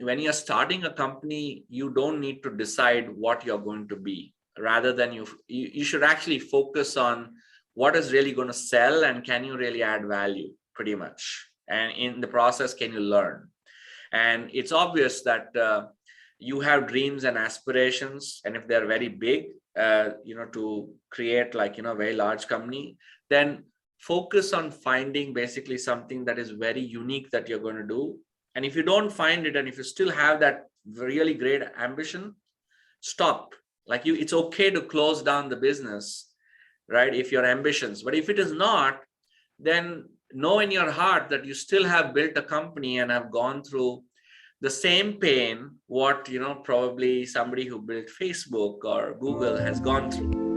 when you're starting a company, you don't need to decide what you're going to be. Rather than you should actually focus on what is really going to sell and can you really add value, pretty much. And in the process, can you learn? And it's obvious that you have dreams and aspirations, and if they're very big, to create like a very large company, then focus on finding basically something that is very unique that you're going to do. And if you don't find it, and if you still have that really great ambition, stop. Like it's okay to close down the business, right? If your ambitions, but if it is not, then know in your heart that you still have built a company and have gone through the same pain what probably somebody who built Facebook or Google has gone through.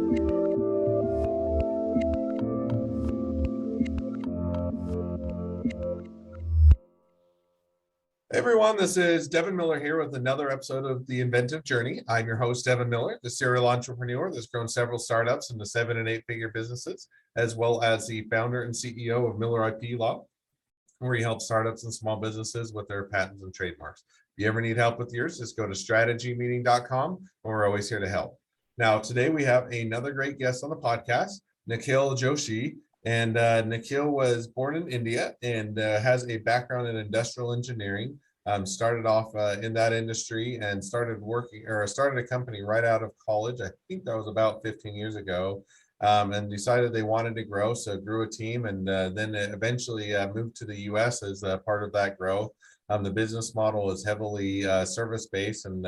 Hey everyone, this is Devin Miller here with another episode of The Inventive Journey. I'm your host, Devin Miller, the serial entrepreneur that's grown several startups into 7- and 8-figure businesses, as well as the founder and CEO of Miller IP Law, where he helps startups and small businesses with their patents and trademarks. If you ever need help with yours, just go to strategymeeting.com, and we're always here to help. Now, today we have another great guest on the podcast, Nikhil Joshi. And Nikhil was born in India and has a background in industrial engineering. Started off in that industry and started a company right out of college. I think that was about 15 years ago. And decided they wanted to grow, so grew a team, and then eventually moved to the U.S. as part of that growth. The business model is heavily service-based and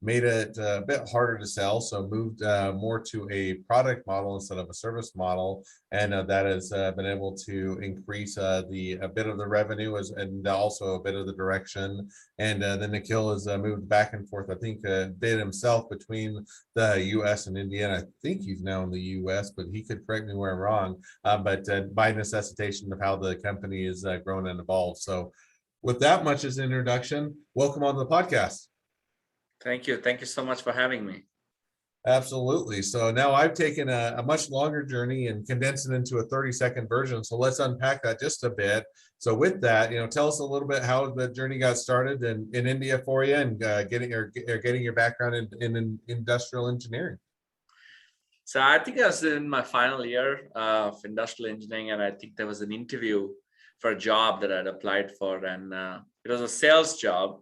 made it a bit harder to sell, so moved more to a product model instead of a service model, and that has been able to increase a bit of the revenue and also a bit of the direction. And then Nikhil has moved back and forth, I think, a bit himself between the U.S. and India. And I think he's now in the U.S., but he could correct me where I'm wrong. But by necessitation of how the company has grown and evolved. So with that much as an introduction, welcome on the podcast. Thank you. Thank you so much for having me. Absolutely. So now I've taken a much longer journey and condensed it into a 30-second version. So let's unpack that just a bit. So with that, tell us a little bit how the journey got started in India for you, and getting your background in industrial engineering. So I think I was in my final year of industrial engineering, and I think there was an interview for a job that I'd applied for, and it was a sales job.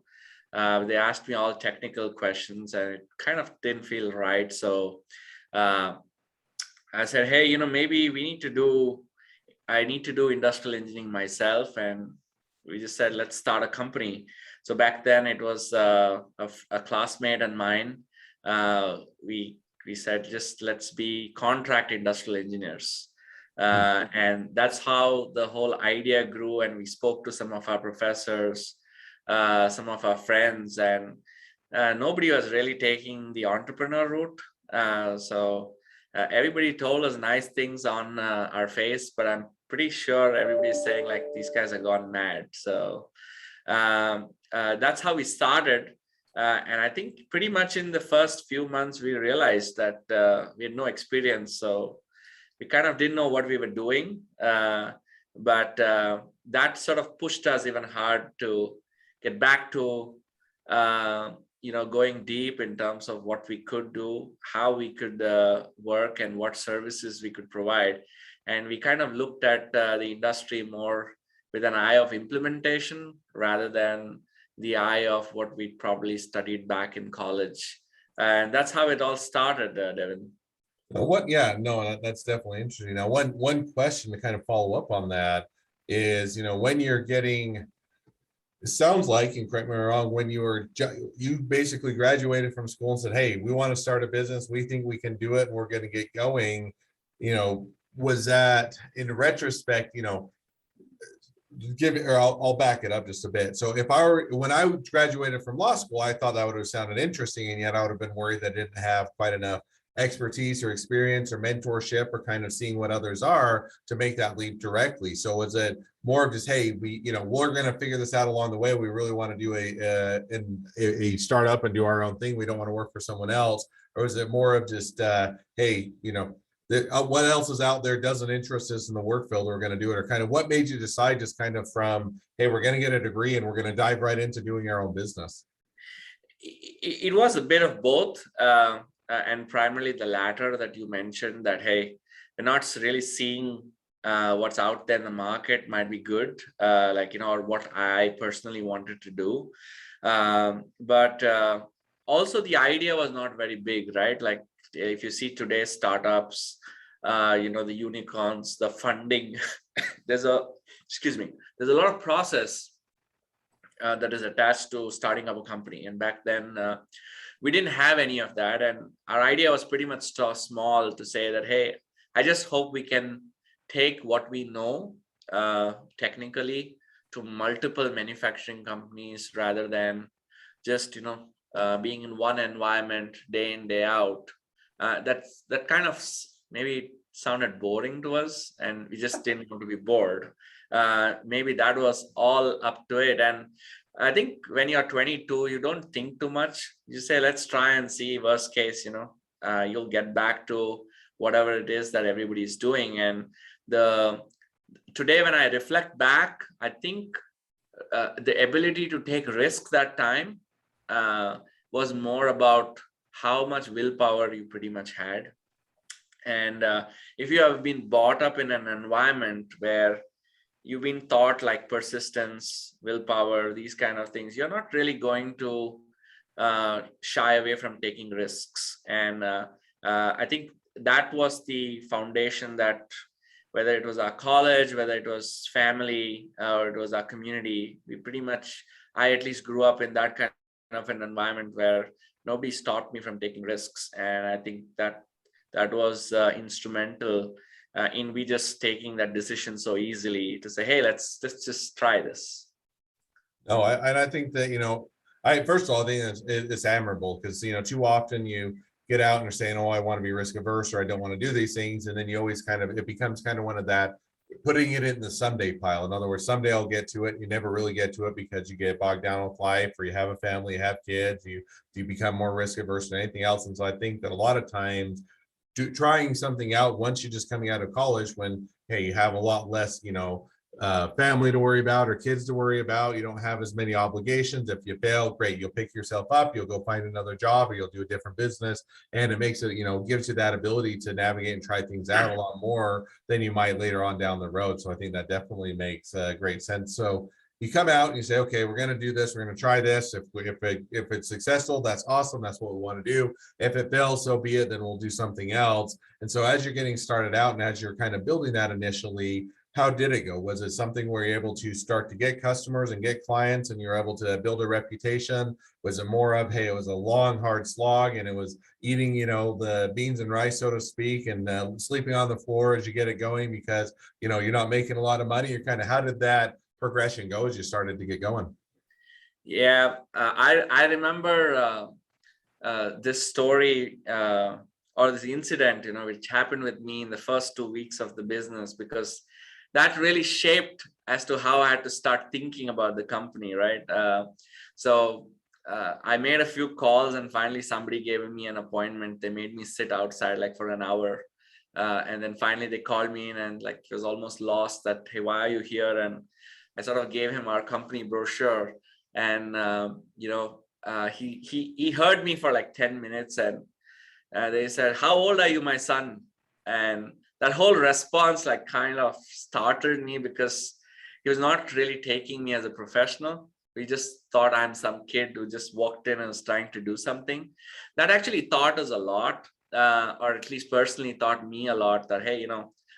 They asked me all technical questions, and it kind of didn't feel right. So I said, hey, maybe I need to do industrial engineering myself. And we just said, let's start a company. So back then it was a classmate and mine. We said, just let's be contract industrial engineers. And that's how the whole idea grew. And we spoke to some of our professors, some of our friends, and nobody was really taking the entrepreneur route. So everybody told us nice things on our face, but I'm pretty sure everybody's saying like, these guys have gone mad. So that's how we started. And I think pretty much in the first few months, we realized that we had no experience. So we kind of didn't know what we were doing, but that sort of pushed us even hard to get back to, going deep in terms of what we could do, how we could work, and what services we could provide. And we kind of looked at the industry more with an eye of implementation rather than the eye of what we probably studied back in college. And that's how it all started, Devin. That's definitely interesting. Now, one question to kind of follow up on that is, when you're getting, it sounds like, and correct me if I'm wrong, when you basically graduated from school and said, hey, we want to start a business, we think we can do it, and we're going to get going, was that, in retrospect, I'll back it up just a bit. So when I graduated from law school, I thought that would have sounded interesting, and yet I would have been worried that I didn't have quite enough expertise or experience or mentorship or kind of seeing what others are to make that leap directly. So was it more of just, hey, we're going to figure this out along the way. We really want to do a startup and do our own thing. We don't want to work for someone else. Or is it more of just, hey, what else is out there doesn't interest us in the work field, we're going to do it? Or kind of what made you decide just kind of from, hey, we're going to get a degree and we're going to dive right into doing our own business? It was a bit of both, and primarily the latter that you mentioned, that hey, we're not really seeing what's out there in the market might be good, like, or what I personally wanted to do. But also the idea was not very big, right? Like if you see today's startups, the unicorns, the funding, there's a, excuse me, there's a lot of process that is attached to starting up a company. And back then, we didn't have any of that. And our idea was pretty much small, to say that, hey, I just hope we can take what we know technically to multiple manufacturing companies, rather than just, being in one environment day in, day out. That kind of maybe sounded boring to us, and we just didn't want to be bored. Maybe that was all up to it. And I think when you're 22, you don't think too much. You say, let's try and see. Worst case, you'll get back to whatever it is that everybody's doing. And today, when I reflect back, I think the ability to take risks that time was more about how much willpower you pretty much had. And if you have been brought up in an environment where you've been taught like persistence, willpower, these kind of things, you're not really going to shy away from taking risks. And I think that was the foundation, that whether it was our college, whether it was family, or it was our community, I at least grew up in that kind of an environment where nobody stopped me from taking risks. And I think that was instrumental in we just taking that decision so easily to say, hey, let's just try this. No, I think that, first of all, I think it's admirable, because, too often you get out and you're saying, oh, I want to be risk averse, or I don't want to do these things. And then you always it becomes kind of one of that, putting it in the someday pile. In other words, someday I'll get to it. You never really get to it because you get bogged down with life, or you have a family, you have kids, you become more risk averse than anything else. And so I think that a lot of times, trying something out once you're just coming out of college, when, hey, you have a lot less, family to worry about or kids to worry about, you don't have as many obligations. If you fail, great, you'll pick yourself up, you'll go find another job, or you'll do a different business. And it makes it, gives you that ability to navigate and try things out a lot more than you might later on down the road. So I think that definitely makes great sense. So you come out and you say, okay, we're going to do this, we're going to try this. If it's successful, that's awesome, that's what we want to do. If it fails, so be it, then we'll do something else. And so as you're getting started out, and as you're kind of building that initially, how did it go? Was it something where you're able to start to get customers and get clients, and you're able to build a reputation? Was it more of, hey, it was a long, hard slog, and it was eating, the beans and rice, so to speak, and sleeping on the floor as you get it going, because, you're not making a lot of money? You're kind of, how did that progression go as you started to get going? Yeah, I remember this story or this incident, which happened with me in the first 2 weeks of the business, because that really shaped as to how I had to start thinking about the company, right? So I made a few calls, and finally somebody gave me an appointment. They made me sit outside like for an hour. And then finally they called me in, and like he was almost lost that, hey, why are you here? And I sort of gave him our company brochure, and he heard me for like 10 minutes, and they said, how old are you, my son? And that whole response like kind of startled me, because he was not really taking me as a professional. We just thought I'm some kid who just walked in and was trying to do something. That actually taught us a lot, or at least personally taught me a lot, that, hey,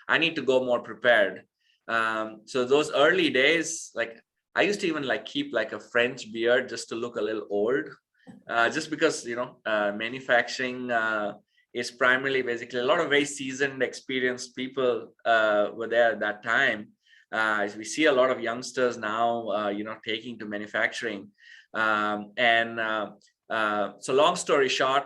I need to go more prepared. So those early days, like I used to even like keep like a French beard just to look a little old, just because, manufacturing is primarily basically a lot of very seasoned, experienced people were there at that time. As we see a lot of youngsters now, taking to manufacturing. So long story short,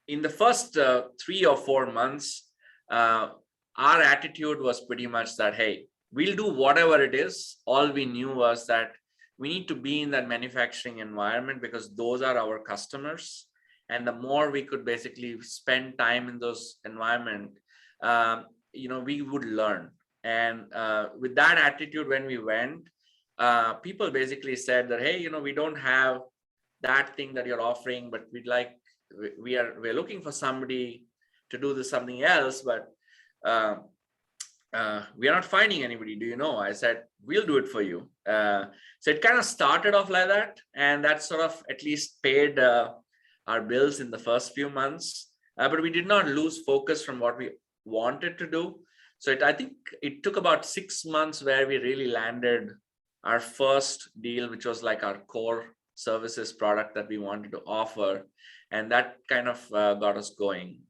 in the first 3 or 4 months, our attitude was pretty much that, hey, we'll do whatever it is. All we knew was that we need to be in that manufacturing environment because those are our customers. and the more we could basically spend time in those environment, we would learn. And with that attitude, when we went, people basically said that, hey, we don't have that thing that you're offering, but we're looking for somebody to do this something else, but we are not finding anybody. Do you know? I said, we'll do it for you. So it kind of started off like that, and that sort of at least paid our bills in the first few months. But we did not lose focus from what we wanted to do. So I think it took about 6 months where we really landed our first deal, which was like our core services product that we wanted to offer. And that kind of got us going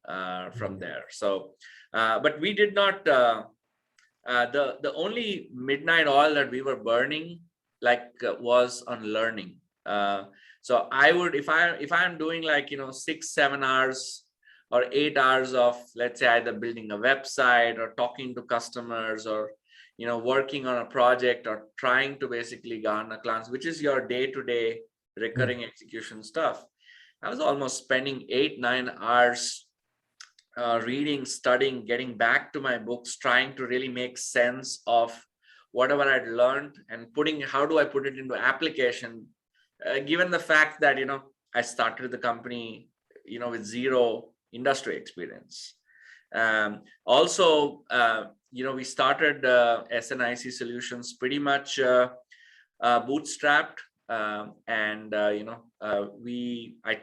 from there. So, but we did not, the only midnight oil that we were burning was on learning. So I would, if I'm doing 6-7 hours or 8 hours of, let's say, either building a website or talking to customers or working on a project or trying to basically garner clients, which is your day-to-day recurring execution stuff, I was almost spending 8-9 hours reading, studying, getting back to my books, trying to really make sense of whatever I'd learned and how do I put it into application, given the fact that I started the company with zero industry experience. Also, we started SNIC Solutions pretty much bootstrapped. I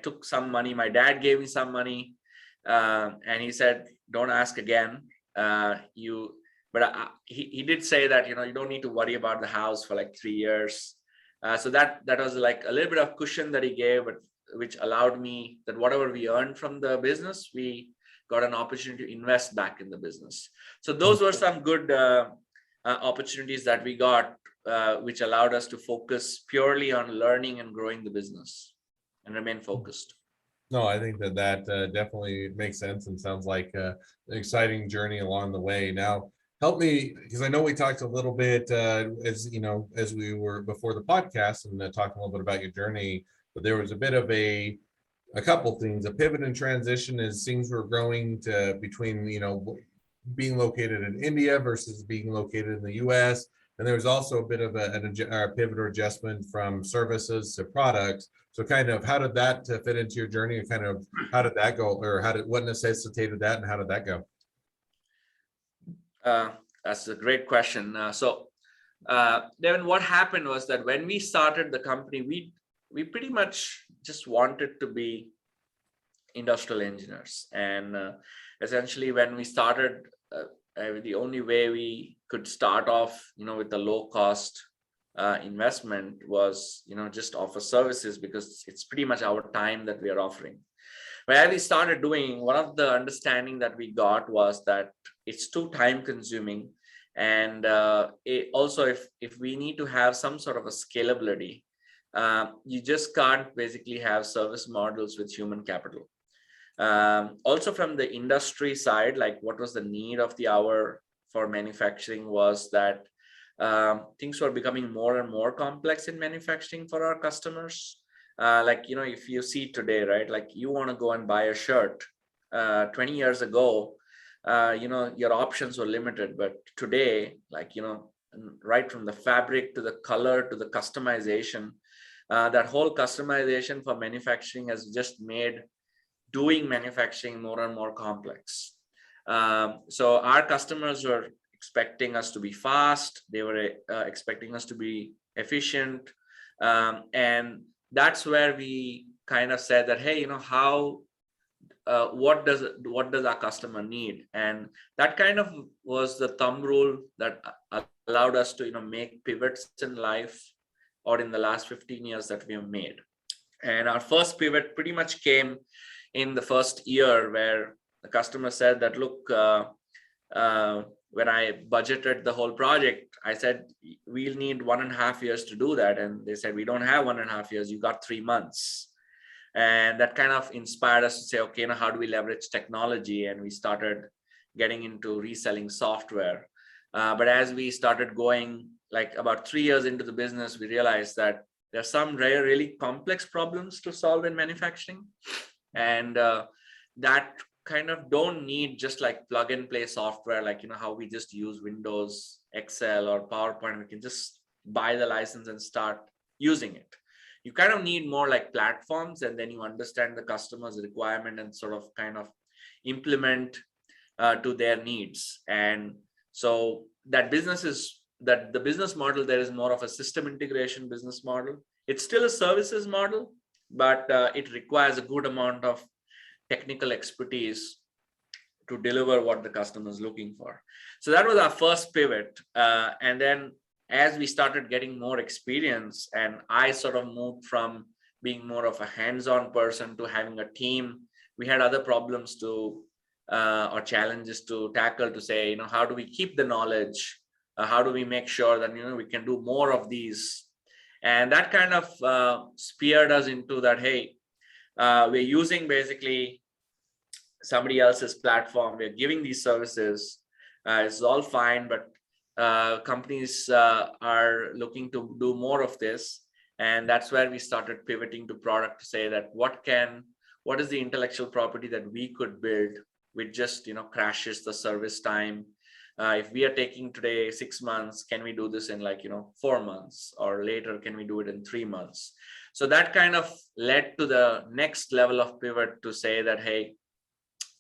took some money. My dad gave me some money, and he said, "Don't ask again." He did say that you don't need to worry about the house for 3 years. So that was like a little bit of cushion that he gave, but which allowed me that whatever we earned from the business, we got an opportunity to invest back in the business. So those were some good opportunities that we got, which allowed us to focus purely on learning and growing the business and remain focused. No, I think that definitely makes sense and sounds like an exciting journey along the way. Now, help me, because I know we talked a little bit as we were before the podcast and talking a little bit about your journey, but there was a bit of a couple things, a pivot and transition as things were growing to between being located in India versus being located in the US. And there was also a bit of a pivot or adjustment from services to products. So kind of how did that fit into your journey, and kind of how did that go, or what necessitated that, and how did that go? That's a great question. Devin, what happened was that when we started the company, we pretty much just wanted to be industrial engineers. And essentially, when we started, the only way we could start off, with a low cost investment was, just offer services, because it's pretty much our time that we are offering. But as we started doing, one of the understanding that we got was that it's too time consuming. And also, if we need to have some sort of a scalability, you just can't basically have service models with human capital. Also from the industry side, like what was the need of the hour for manufacturing was that things were becoming more and more complex in manufacturing for our customers. If you see today, right, like you want to go and buy a shirt, 20 years ago, your options were limited, but today, right from the fabric to the color to the customization, that whole customization for manufacturing has just made doing manufacturing more and more complex. So our customers were expecting us to be fast. They were expecting us to be efficient. And that's where we kind of said that, hey, what does our customer need? And that kind of was the thumb rule that allowed us to, make pivots in life, or in the last 15 years that we have made. And our first pivot pretty much came in the first year, where the customer said that, look, when I budgeted the whole project, I said, we'll need 1.5 years to do that. And they said, we don't have 1.5 years, you got 3 months. And that kind of inspired us to say, okay, how do we leverage technology? And we started getting into reselling software. But as we started going, about 3 years into the business, we realized that there's some really complex problems to solve in manufacturing. And that kind of don't need just like plug and play software, like how we just use Windows, Excel, or PowerPoint. We can just buy the license and start using it. You kind of need more like platforms, and then you understand the customer's requirement and sort of kind of implement to their needs. And so that the business model there is more of a system integration business model. It's still a services model, but it requires a good amount of technical expertise to deliver what the customer is looking for. So that was our first pivot. And then as we started getting more experience, and I sort of moved from being more of a hands-on person to having a team, we had other problems to or challenges to tackle, to say, how do we keep the knowledge? How do we make sure that we can do more of these? And that kind of speared us into that, hey, we're using basically somebody else's platform, we're giving these services, it's all fine, but companies are looking to do more of this. And that's where we started pivoting to product, to say that what is the intellectual property that we could build which just crashes the service time. If we are taking today 6 months, can we do this in 4 months, or later can we do it in 3 months? So that kind of led to the next level of pivot, to say that, hey,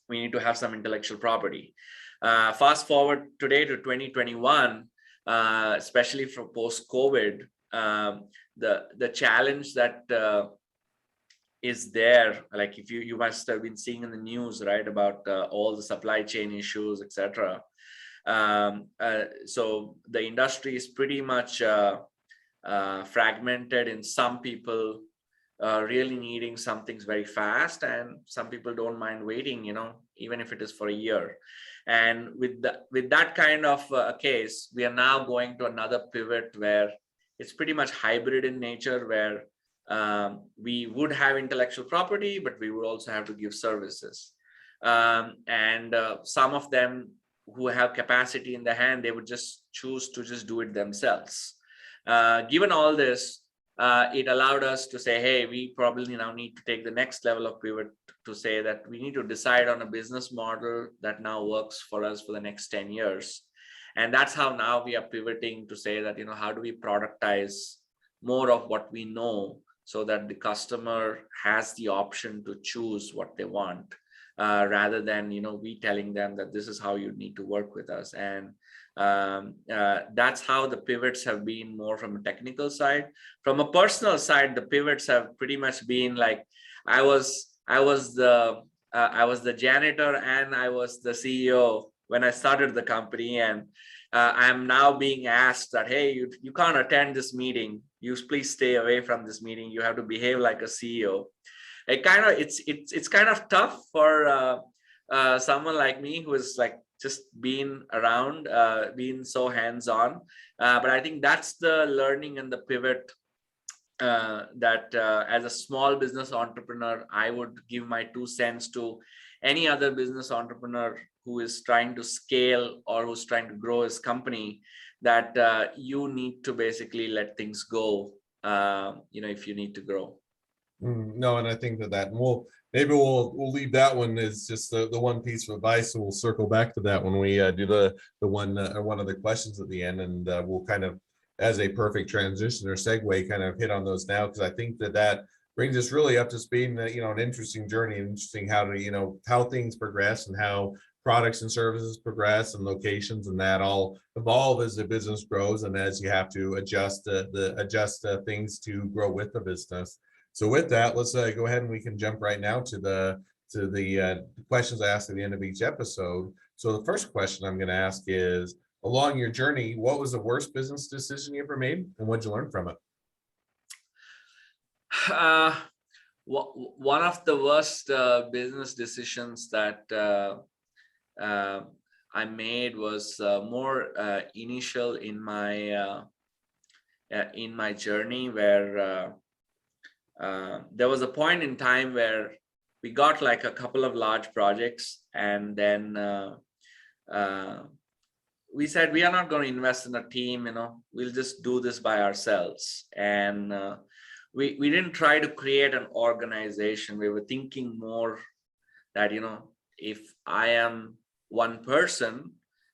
we need to have some intellectual property. Fast forward today to 2021, especially for post-COVID, the challenge that is there, like if you must have been seeing in the news, right, about all the supply chain issues, etc. So the industry is pretty much fragmented in some people really needing some things very fast, and some people don't mind waiting, even if it is for a year. And with that kind of case, we are now going to another pivot where it's pretty much hybrid in nature, where we would have intellectual property, but we would also have to give services. And some of them who have capacity in the hand, they would just choose to just do it themselves. Given all this, it allowed us to say, hey, we probably now need to take the next level of pivot, to say that we need to decide on a business model that now works for us for the next 10 years. And that's how now we are pivoting to say that, how do we productize more of what we know, so that the customer has the option to choose what they want, rather than we telling them that this is how you need to work with us. And that's how the pivots have been, more from a technical side. From a personal side, the pivots have pretty much been like, I was the janitor and I was the CEO when I started the company, and I'm now being asked that, hey, you can't attend this meeting, you please stay away from this meeting, you have to behave like a CEO. It's kind of tough for someone like me, who is like just being around, being so hands-on, but I think that's the learning and the pivot that as a small business entrepreneur, I would give my 2 cents to any other business entrepreneur who is trying to scale or who's trying to grow his company, that you need to basically let things go, if you need to grow. No, and I think that maybe we'll leave that one as just the one piece of advice, and we'll circle back to that when we do the one of the questions at the end, and we'll kind of, as a perfect transition or segue, kind of hit on those now, because I think that brings us really up to speed, and an interesting journey, interesting how to how things progress, and how products and services progress, and locations and that all evolve as the business grows, and as you have to adjust things to grow with the business. So with that, let's go ahead and we can jump right now to the questions I ask at the end of each episode. So the first question I'm going to ask is, along your journey, what was the worst business decision you ever made, and what'd you learn from it? One of the worst business decisions that I made was more initial in my journey, where there was a point in time where we got like a couple of large projects, and then we said, we are not going to invest in a team, we'll just do this by ourselves. And we didn't try to create an organization. We were thinking more that, if I am one person,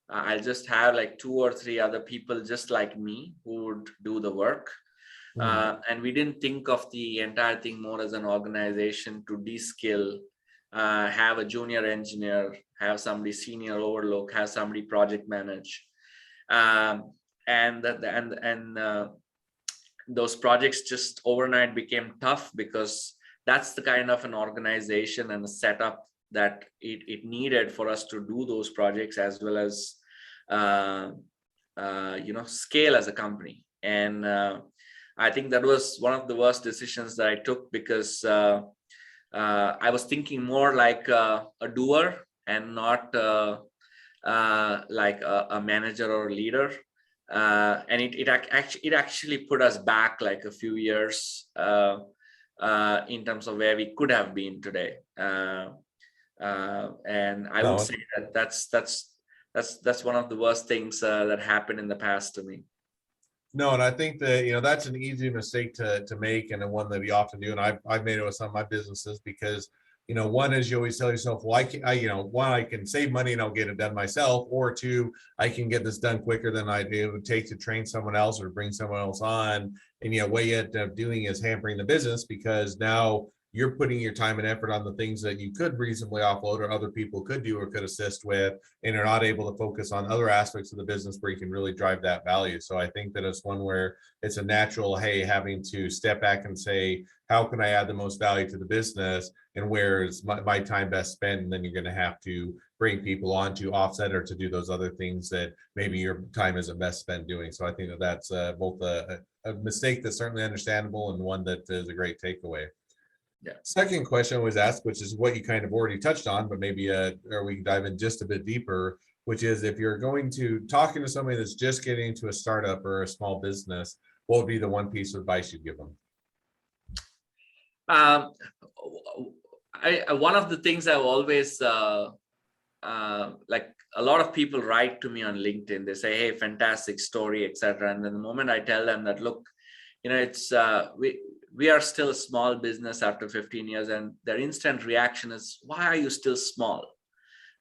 I'll just have like two or three other people just like me who would do the work. And we didn't think of the entire thing more as an organization to de-skill, have a junior engineer, have somebody senior overlook, have somebody project manage. And those projects just overnight became tough, because that's the kind of an organization and a setup that it needed for us to do those projects, as well as scale as a company. And I think that was one of the worst decisions that I took, because I was thinking more like a doer and not like a manager or a leader. And it actually put us back like a few years in terms of where we could have been today. And I would No, say that that's one of the worst things that happened in the past to me. no, and I think that that's an easy mistake to make, and the one that we often do. And I've made it with some of my businesses, because one is, you always tell yourself, well, one, I can save money and I'll get it done myself, or two, I can get this done quicker than it would take to train someone else or bring someone else on. And what you end up doing is hampering the business, because now you're putting your time and effort on the things that you could reasonably offload, or other people could do or could assist with, and you're not able to focus on other aspects of the business where you can really drive that value. So I think that it's one where it's a natural, hey, having to step back and say, how can I add the most value to the business, and where is my time best spent? And then you're going to have to bring people on to offset or to do those other things that maybe your time isn't best spent doing. So I think that that's both a mistake that's certainly understandable, and one that is a great takeaway. Yeah. Second question was asked, which is what you kind of already touched on, but maybe or we can dive in just a bit deeper, which is, if you're going to talking to somebody that's just getting into a startup or a small business, what would be the one piece of advice you'd give them? One of the things I've always like, a lot of people write to me on LinkedIn. They say, hey, fantastic story, etc. And then the moment I tell them that, look, it's we are still a small business after 15 years, and their instant reaction is, why are you still small?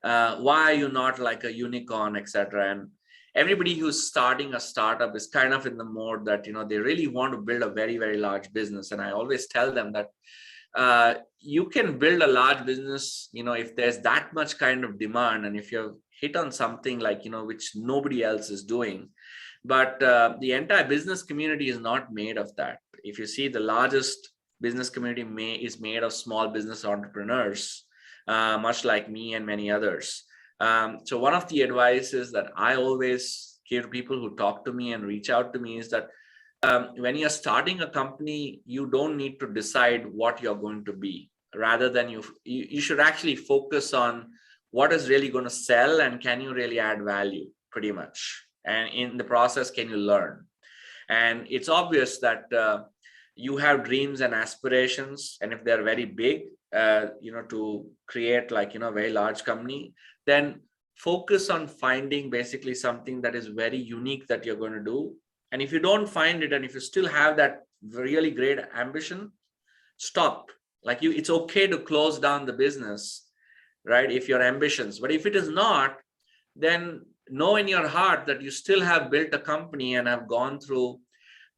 Why are you not like a unicorn, etc.? And everybody who's starting a startup is kind of in the mode that they really want to build a very, very large business. And I always tell them that you can build a large business if there's that much kind of demand, and if you've hit on something like which nobody else is doing. But the entire business community is not made of that. If you see, the largest business community is made of small business entrepreneurs, much like me and many others. So one of the advices that I always give to people who talk to me and reach out to me is that when you're starting a company, you don't need to decide what you're going to be. Rather than you should actually focus on what is really going to sell, and can you really add value, pretty much. And in the process, can you learn? And it's obvious that you have dreams and aspirations, and if they're very big, to create like a very large company, then focus on finding basically something that is very unique that you're going to do. And if you don't find it, and if you still have that really great ambition, stop. Like it's okay to close down the business, right, if your ambitions. But if it is not, then know in your heart that you still have built a company and have gone through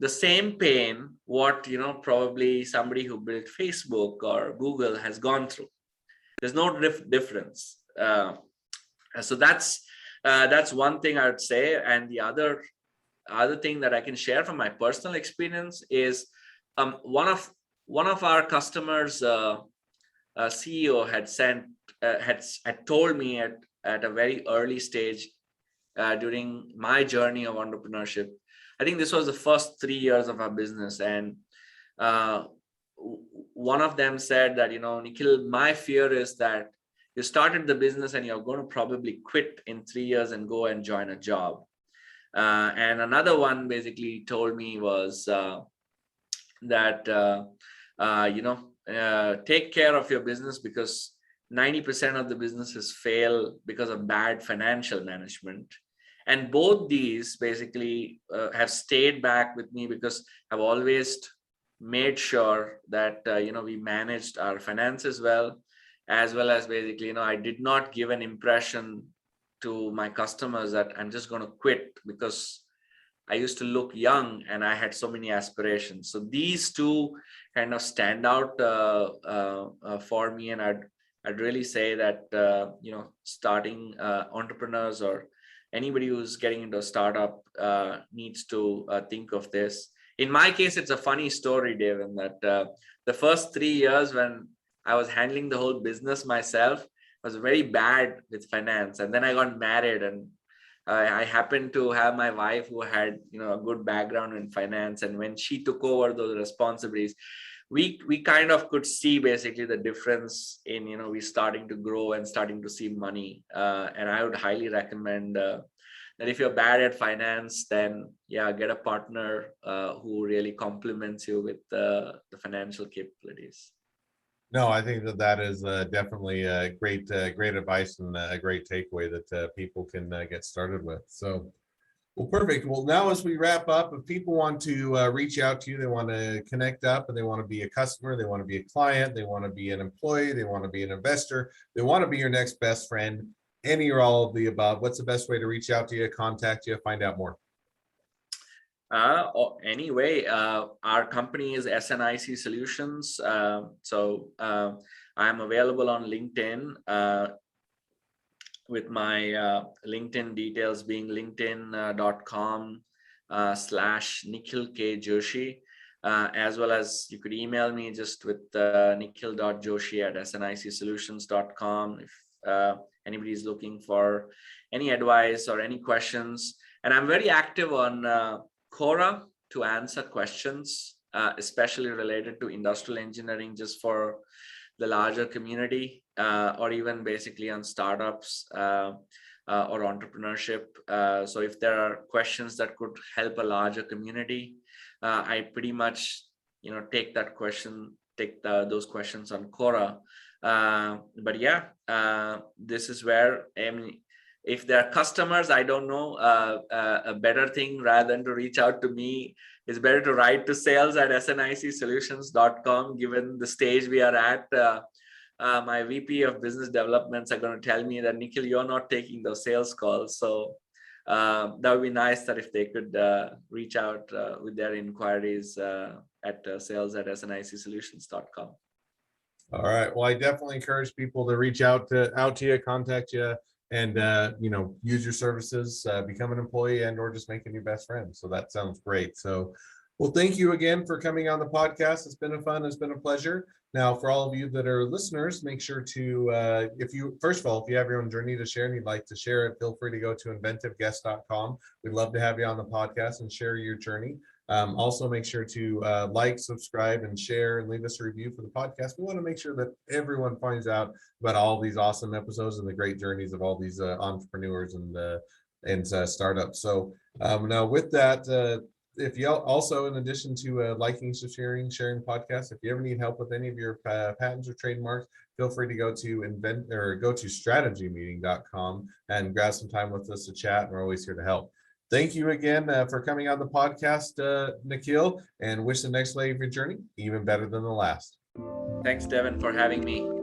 the same pain what probably somebody who built Facebook or Google has gone through. There's no difference. So that's one thing I would say. And the other thing that I can share from my personal experience is one of our customers CEO had told me at a very early stage during my journey of entrepreneurship. I think this was the first 3 years of our business, and one of them said that, Nikhil, my fear is that you started the business and you're going to probably quit in 3 years and go and join a job. And another one basically told me was that take care of your business, because 90% of the businesses fail because of bad financial management. And both these basically have stayed back with me, because I've always made sure that we managed our finances well as basically, I did not give an impression to my customers that I'm just going to quit because I used to look young and I had so many aspirations. So these two kind of stand out for me, and I'd really say that starting entrepreneurs or anybody who's getting into a startup needs to think of this. In my case, it's a funny story, Dave, in that the first 3 years when I was handling the whole business myself, I was very bad with finance, and then I got married, and I happened to have my wife who had a good background in finance, and when she took over those responsibilities, we kind of could see basically the difference in we starting to grow and starting to see money. And I would highly recommend that if you're bad at finance, then get a partner who really complements you with the financial capabilities. No, I think that is definitely a great advice and a great takeaway that people can get started with. So, well, perfect. Well, now as we wrap up, if people want to reach out to you, they want to connect up, and they want to be a customer, they want to be a client, they want to be an employee, they want to be an investor, they want to be your next best friend, any or all of the above, what's the best way to reach out to you, contact you, find out more? Anyway, our company is SNIC Solutions. I'm available on LinkedIn with my LinkedIn details being linkedin.com/Nikhil K Joshi, as well as you could email me just with nikhil.joshi@snicsolutions.com if anybody is looking for any advice or any questions. And I'm very active on Quora to answer questions, especially related to industrial engineering, just for the larger community, or even basically on startups or entrepreneurship. So if there are questions that could help a larger community, I pretty much take those questions on Quora. But this is where if they're customers, I don't know, a better thing rather than to reach out to me is better to write to sales@snicsolutions.com. Given the stage we are at, my VP of business developments are going to tell me that, Nikhil, you're not taking those sales calls. So that would be nice that if they could reach out with their inquiries at sales@snicsolutions.com. All right. Well, I definitely encourage people to reach out to you, contact you, and use your services, become an employee, and or just make a new best friend. So that sounds great. So, well, thank you again for coming on the podcast. It's been it's been a pleasure. Now, for all of you that are listeners, make sure to, if you have your own journey to share and you'd like to share it, feel free to go to inventiveguest.com. We'd love to have you on the podcast and share your journey. Also, make sure to like, subscribe, and share, and leave us a review for the podcast. We want to make sure that everyone finds out about all these awesome episodes and the great journeys of all these entrepreneurs and startups. So now with that, if you also, in addition to liking, sharing podcasts, if you ever need help with any of your patents or trademarks, feel free to go to strategymeeting.com and grab some time with us to chat. And we're always here to help. Thank you again for coming on the podcast, Nikhil, and wish the next leg of your journey even better than the last. Thanks, Devin, for having me.